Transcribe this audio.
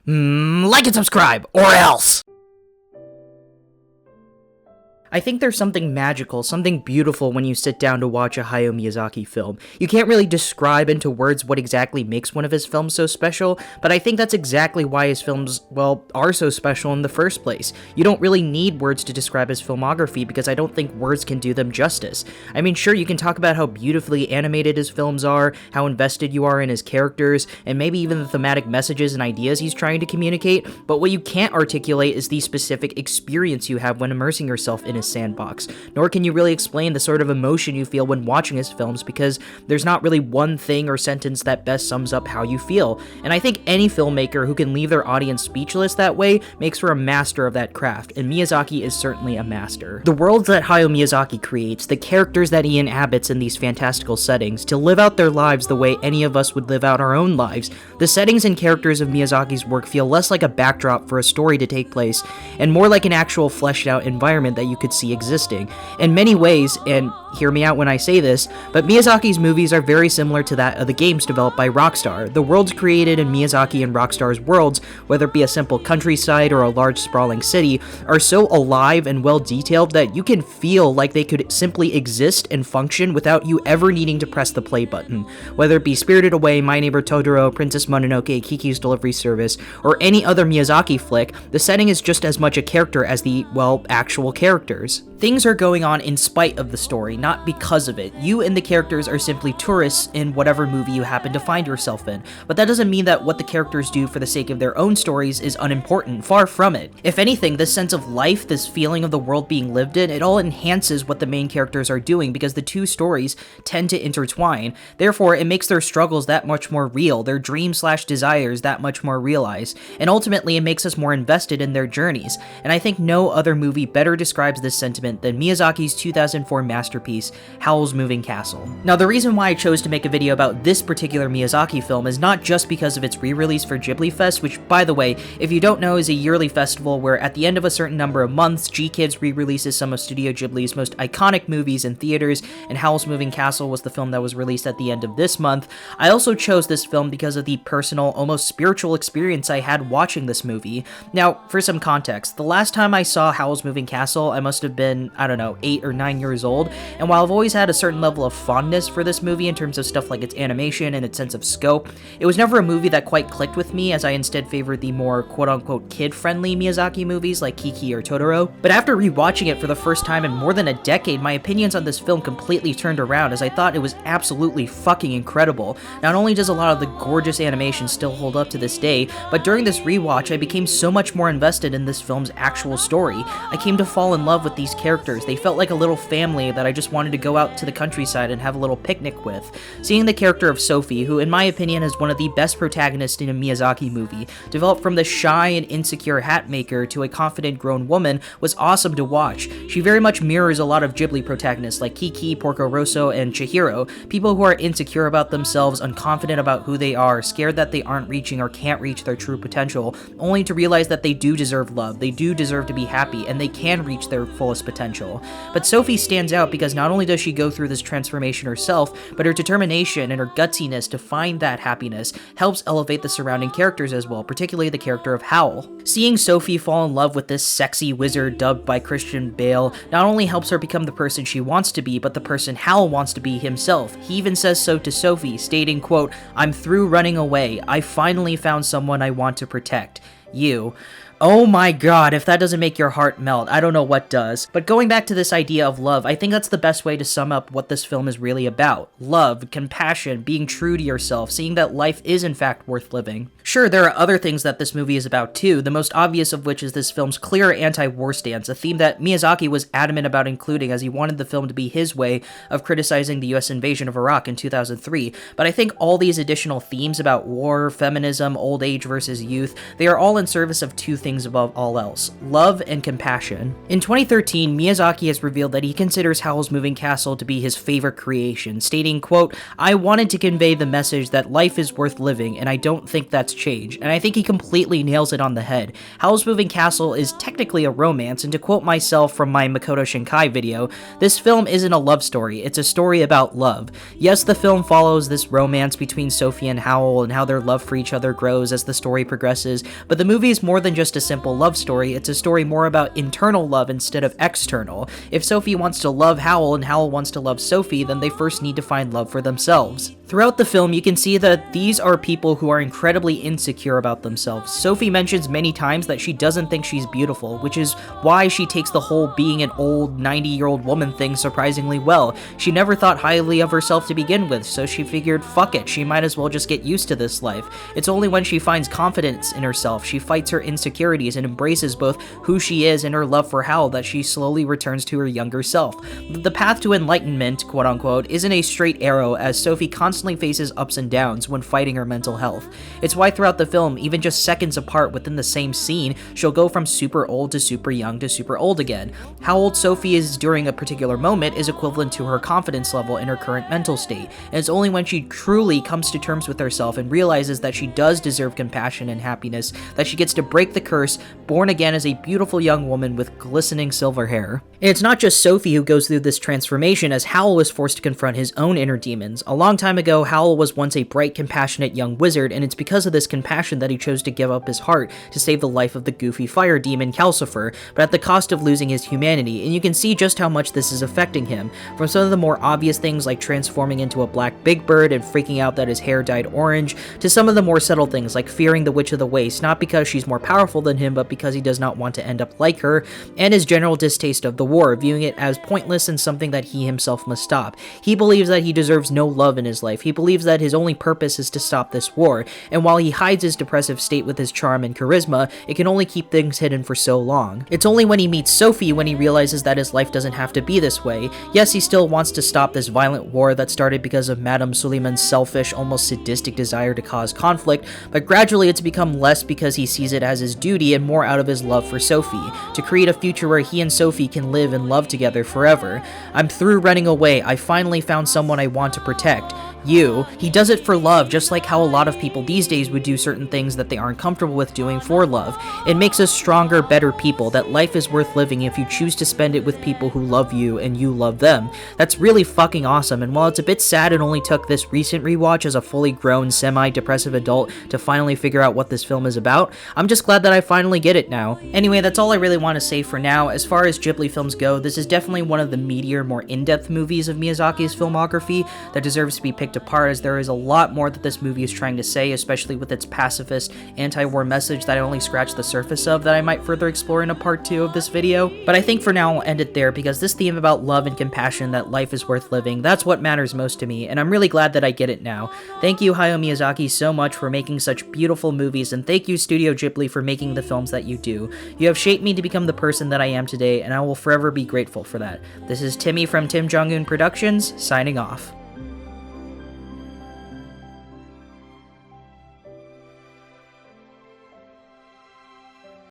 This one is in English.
Like and subscribe, or else! I think there's something magical, something beautiful when you sit down to watch a Hayao Miyazaki film. You can't really describe into words what exactly makes one of his films so special, but I think that's exactly why his films, well, are so special in the first place. You don't really need words to describe his filmography because I don't think words can do them justice. I mean, sure, you can talk about how beautifully animated his films are, how invested you are in his characters, and maybe even the thematic messages and ideas he's trying to communicate, but what you can't articulate is the specific experience you have when immersing yourself in his sandbox, nor can you really explain the sort of emotion you feel when watching his films because there's not really one thing or sentence that best sums up how you feel, and I think any filmmaker who can leave their audience speechless that way makes for a master of that craft, and Miyazaki is certainly a master. The worlds that Hayao Miyazaki creates, the characters that he inhabits in these fantastical settings, to live out their lives the way any of us would live out our own lives, the settings and characters of Miyazaki's work feel less like a backdrop for a story to take place, and more like an actual fleshed out environment that you could see existing. In many ways, and hear me out when I say this, but Miyazaki's movies are very similar to that of the games developed by Rockstar. The worlds created in Miyazaki and Rockstar's worlds, whether it be a simple countryside or a large sprawling city, are so alive and well detailed that you can feel like they could simply exist and function without you ever needing to press the play button. Whether it be Spirited Away, My Neighbor Totoro, Princess Mononoke, Kiki's Delivery Service, or any other Miyazaki flick, the setting is just as much a character as the, well, actual characters. Things are going on in spite of the story, not because of it. You and the characters are simply tourists in whatever movie you happen to find yourself in, but that doesn't mean that what the characters do for the sake of their own stories is unimportant, far from it. If anything, this sense of life, this feeling of the world being lived in, it all enhances what the main characters are doing because the two stories tend to intertwine. Therefore, it makes their struggles that much more real, their dreams/desires that much more realized, and ultimately it makes us more invested in their journeys, and I think no other movie better describes this sentiment than Miyazaki's 2004 masterpiece, Howl's Moving Castle. Now, the reason why I chose to make a video about this particular Miyazaki film is not just because of its re-release for Ghibli Fest, which, by the way, if you don't know, is a yearly festival where at the end of a certain number of months, G-Kids re-releases some of Studio Ghibli's most iconic movies in theaters, and Howl's Moving Castle was the film that was released at the end of this month. I also chose this film because of the personal, almost spiritual experience I had watching this movie. Now, for some context, the last time I saw Howl's Moving Castle, I must have been, I don't know, 8 or 9 years old, and while I've always had a certain level of fondness for this movie in terms of stuff like its animation and its sense of scope, it was never a movie that quite clicked with me, as I instead favored the more quote-unquote kid-friendly Miyazaki movies like Kiki or Totoro. But after rewatching it for the first time in more than a decade, my opinions on this film completely turned around, as I thought it was absolutely fucking incredible. Not only does a lot of the gorgeous animation still hold up to this day, but during this rewatch I became so much more invested in this film's actual story. I came to fall in love with these characters. They felt like a little family that I just wanted to go out to the countryside and have a little picnic with. Seeing the character of Sophie, who in my opinion is one of the best protagonists in a Miyazaki movie, develop from the shy and insecure hat maker to a confident grown woman, was awesome to watch. She very much mirrors a lot of Ghibli protagonists like Kiki, Porco Rosso, and Chihiro, people who are insecure about themselves, unconfident about who they are, scared that they aren't reaching or can't reach their true potential, only to realize that they do deserve love, they do deserve to be happy, and they can reach their fullest potential. But Sophie stands out because not only does she go through this transformation herself, but her determination and her gutsiness to find that happiness helps elevate the surrounding characters as well, particularly the character of Howl. Seeing Sophie fall in love with this sexy wizard dubbed by Christian Bale not only helps her become the person she wants to be, but the person Howl wants to be himself. He even says so to Sophie, stating, quote, "I'm through running away. I finally found someone I want to protect. You." Oh my god, if that doesn't make your heart melt, I don't know what does. But going back to this idea of love, I think that's the best way to sum up what this film is really about. Love, compassion, being true to yourself, seeing that life is in fact worth living. Sure, there are other things that this movie is about too, the most obvious of which is this film's clear anti-war stance, a theme that Miyazaki was adamant about including as he wanted the film to be his way of criticizing the US invasion of Iraq in 2003. But I think all these additional themes about war, feminism, old age versus youth, they are all in service of two things above all else: love and compassion. In 2013, 2013, Miyazaki has revealed that he considers Howl's Moving Castle to be his favorite creation, stating, quote, "I wanted to convey the message that life is worth living, and I don't think that's changed." And I think he completely nails it on the head. Howl's Moving Castle is technically a romance, and to quote myself from my Makoto Shinkai video, this film isn't a love story, it's a story about love. Yes, the film follows this romance between Sophie and Howl and how their love for each other grows as the story progresses, but the movie is more than just a simple love story, it's a story more about internal love instead of external. If Sophie wants to love Howl and Howl wants to love Sophie, then they first need to find love for themselves. Throughout the film, you can see that these are people who are incredibly insecure about themselves. Sophie mentions many times that she doesn't think she's beautiful, which is why she takes the whole being an old 90-year-old woman thing surprisingly well. She never thought highly of herself to begin with, so she figured, fuck it, she might as well just get used to this life. It's only when she finds confidence in herself, she fights her insecurities and embraces both who she is and her love for Howl, that she slowly returns to her younger self. The path to enlightenment, quote-unquote, isn't a straight arrow, as Sophie constantly faces ups and downs when fighting her mental health. It's why throughout the film, even just seconds apart within the same scene, she'll go from super old to super young to super old again. How old Sophie is during a particular moment is equivalent to her confidence level in her current mental state, and it's only when she truly comes to terms with herself and realizes that she does deserve compassion and happiness that she gets to break the curse, born again as a beautiful young woman with glistening silver hair. And it's not just Sophie who goes through this transformation, as Howl was forced to confront his own inner demons. A long time ago, Howl was once a bright, compassionate young wizard, and it's because of this compassion that he chose to give up his heart to save the life of the goofy fire demon Calcifer, but at the cost of losing his humanity, and you can see just how much this is affecting him. From some of the more obvious things like transforming into a black big bird and freaking out that his hair dyed orange, to some of the more subtle things like fearing the Witch of the Waste, not because she's more powerful than him, but because he does not want to end up like her, and his general distaste of the war, viewing it as pointless and something that he himself must stop. He believes that he deserves no love in his life. He believes that his only purpose is to stop this war, and while he hides his depressive state with his charm and charisma, it can only keep things hidden for so long. It's only when he meets Sophie when he realizes that his life doesn't have to be this way. Yes, he still wants to stop this violent war that started because of Madame Suleiman's selfish, almost sadistic desire to cause conflict, but gradually it's become less because he sees it as his duty and more out of his love for Sophie, to create a future where he and Sophie can live and love together forever. "I'm through running away. I finally found someone I want to protect. You." He does it for love, just like how a lot of people these days would do certain things that they aren't comfortable with doing for love. It makes us stronger, better people, that life is worth living if you choose to spend it with people who love you and you love them. That's really fucking awesome, and while it's a bit sad it only took this recent rewatch as a fully grown, semi-depressive adult to finally figure out what this film is about, I'm just glad that I finally get it now. Anyway, that's all I really want to say for now. As far as Ghibli films go, this is definitely one of the meatier, more in-depth movies of Miyazaki's filmography that deserves to be picked apart, as there is a lot more that this movie is trying to say, especially with its pacifist, anti-war message that I only scratched the surface of that I might further explore in a part 2 of this video. But I think for now I'll end it there, because this theme about love and compassion, that life is worth living, that's what matters most to me, and I'm really glad that I get it now. Thank you, Hayao Miyazaki, so much for making such beautiful movies, and thank you, Studio Ghibli, for making the films that you do. You have shaped me to become the person that I am today, and I will forever be grateful for that. This is Timmy from Tim Jong-un Productions, signing off.